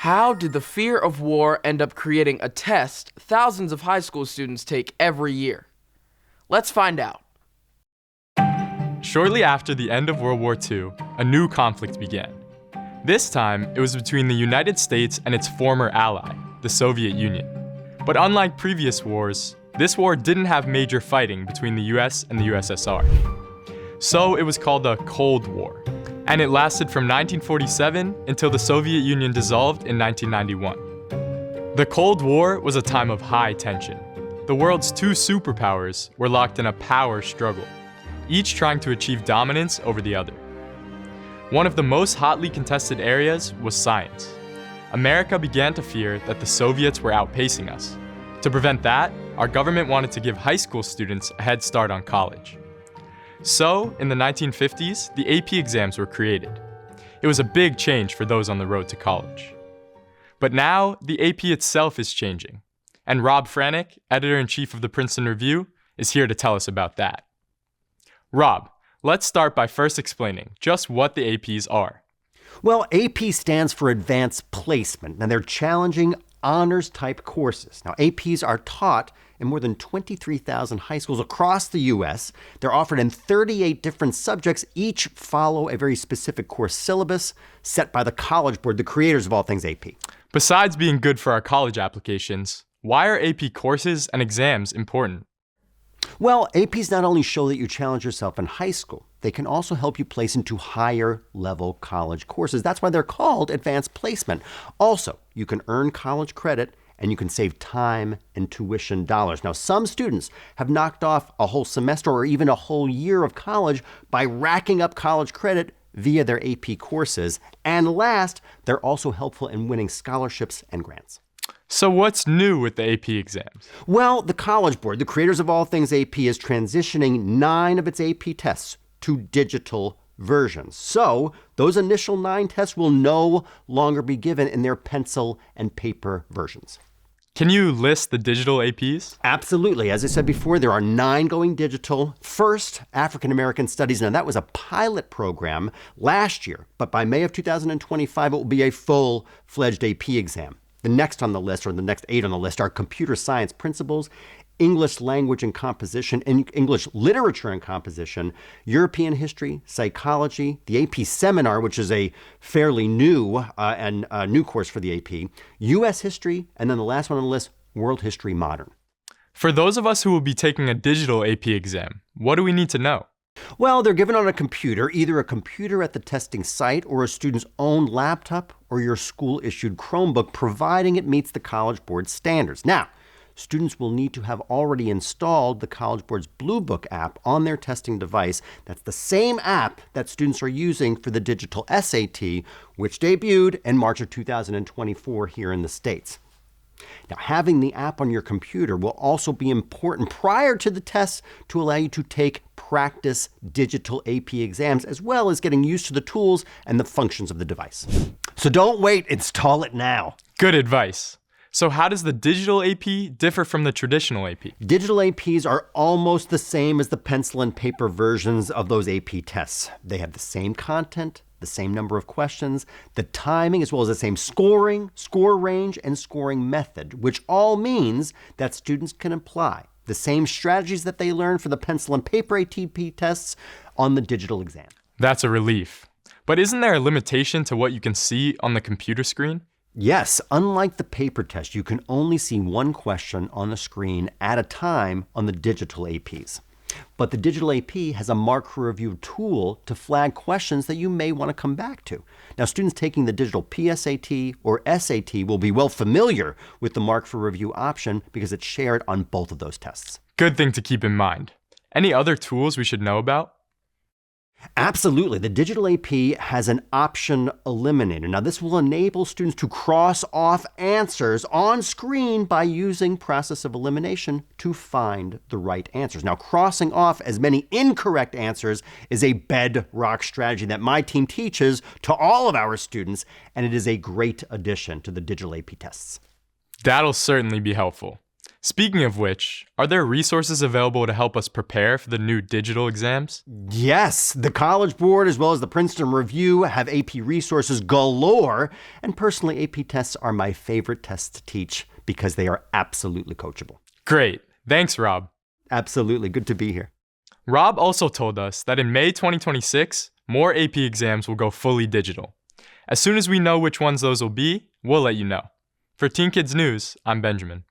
How did the fear of war end up creating a test thousands of high school students take every year? Let's find out. Shortly after the end of World War II, a new conflict began. This time, it was between the United States and its former ally, the Soviet Union. But unlike previous wars, this war didn't have major fighting between the US and the USSR. So it was called the Cold War, and it lasted from 1947 until the Soviet Union dissolved in 1991. The Cold War was a time of high tension. The world's two superpowers were locked in a power struggle, each trying to achieve dominance over the other. One of the most hotly contested areas was science. America began to fear that the Soviets were outpacing us. To prevent that, our government wanted to give high school students a head start on college. So, in the 1950s, the AP exams were created. It was a big change for those on the road to college. But now, the AP itself is changing. And Rob Franek, editor-in-chief of the Princeton Review, is here to tell us about that. Rob, let's start by first explaining just what the APs are. Well, AP stands for Advanced Placement, and they're challenging honors-type courses. Now, APs are taught in more than 23,000 high schools across the U.S. They're offered in 38 different subjects. Each follow a very specific course syllabus set by the College Board, the creators of all things AP. Besides being good for our college applications, why are AP courses and exams important? Well, APs not only show that you challenge yourself in high school, they can also help you place into higher level college courses. That's why they're called advanced placement. Also, you can earn college credit and you can save time and tuition dollars. Now, some students have knocked off a whole semester or even a whole year of college by racking up college credit via their AP courses. And last, they're also helpful in winning scholarships and grants. So what's new with the AP exams? Well, the College Board, the creators of all things AP, is transitioning 9 of its AP tests to digital versions. So those initial 9 tests will no longer be given in their pencil and paper versions. Can you list the digital APs? Absolutely. As I said before, there are 9 going digital. First, African American Studies. Now, that was a pilot program last year, but by May of 2025, it will be a full-fledged AP exam. The next on the list, or the next 8 on the list, are computer science principles, English language and composition, English literature and composition, European history, psychology, the AP seminar, which is a fairly new new course for the AP, U.S. history, and then the last one on the list, world history modern. For those of us who will be taking a digital AP exam, what do we need to know? Well, they're given on a computer, either a computer at the testing site or a student's own laptop or your school-issued Chromebook, providing it meets the College Board standards. Now, students will need to have already installed the College Board's Blue Book app on their testing device. That's the same app that students are using for the digital SAT, which debuted in March of 2024 here in the States. Now, having the app on your computer will also be important prior to the tests to allow you to take practice digital AP exams, as well as getting used to the tools and the functions of the device. So don't wait, install it now. Good advice. So how does the digital AP differ from the traditional AP? Digital APs are almost the same as the pencil and paper versions of those AP tests. They have the same content, the same number of questions, the timing, as well as the same scoring, score range, and scoring method, which all means that students can apply the same strategies that they learn for the pencil and paper ATP tests on the digital exam. That's a relief. But isn't there a limitation to what you can see on the computer screen? Yes, unlike the paper test, you can only see one question on the screen at a time on the digital APs. But the digital AP has a mark for review tool to flag questions that you may want to come back to. Now, students taking the digital PSAT or SAT will be well familiar with the mark for review option because it's shared on both of those tests. Good thing to keep in mind. Any other tools we should know about? Absolutely. The digital AP has an option eliminator. Now, this will enable students to cross off answers on screen by using process of elimination to find the right answers. Now, crossing off as many incorrect answers is a bedrock strategy that my team teaches to all of our students, and it is a great addition to the digital AP tests. That'll certainly be helpful. Speaking of which, are there resources available to help us prepare for the new digital exams? Yes, the College Board as well as the Princeton Review have AP resources galore, and personally, AP tests are my favorite tests to teach because they are absolutely coachable. Great. Thanks, Rob. Absolutely. Good to be here. Rob also told us that in May 2026, more AP exams will go fully digital. As soon as we know which ones those will be, we'll let you know. For Teen Kids News, I'm Benjamin.